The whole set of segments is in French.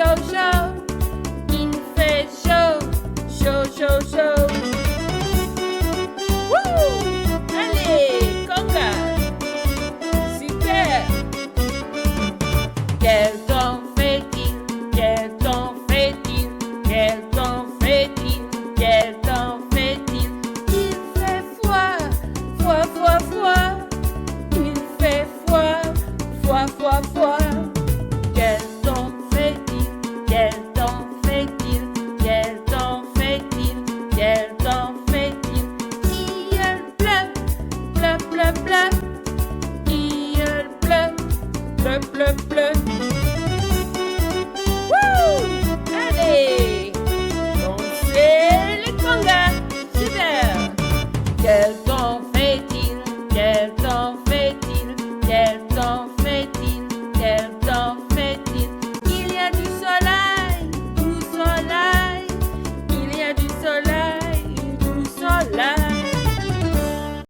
chaud, chaud. Il fait chaud, chaud, chaud, chaud. Wouh! Allez, conga! Super! Quel temps fait-il? Quel temps fait-il? Quel temps fait-il? Quel temps fait-il? Il fait froid, froid, froid, froid. Il fait froid, froid, froid, froid. Quel temps fait-il? Quel temps fait-il? Quel temps fait-il? Quel temps fait-il? Il pleut, pleut, pleut, pleut. Il pleut, pleut, pleut, pleut. Wouh! Allez! Dansez le conga! Super! Quel temps fait-il? Quel temps fait-il? Quel temps fait-il? Quel temps fait-il? Il y a du soleil, du soleil. Il y a du soleil, du soleil.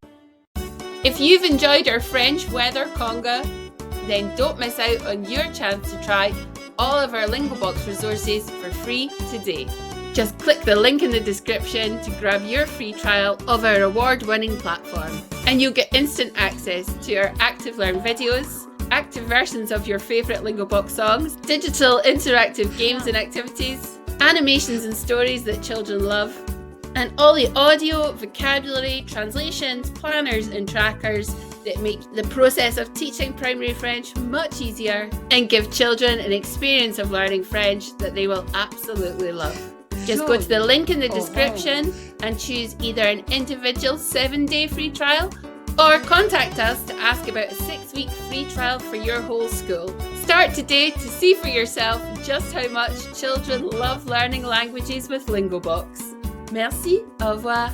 If you've enjoyed our French weather conga, then don't miss out on your chance to try all of our Lingobox resources for free today. Just click the link in the description to grab your free trial of our award-winning platform. And you'll get instant access to our Active Learn videos, active versions of your favourite Lingobox songs, digital interactive games and activities, animations and stories that children love, and all the audio, vocabulary, translations, planners and trackers that make the process of teaching primary French much easier and give children an experience of learning French that they will absolutely love. Just go to the link in the description and choose either an individual 7-day free trial or contact us to ask about a 6-week free trial for your whole school. Start today to see for yourself just how much children love learning languages with Lingobox. Merci, au revoir.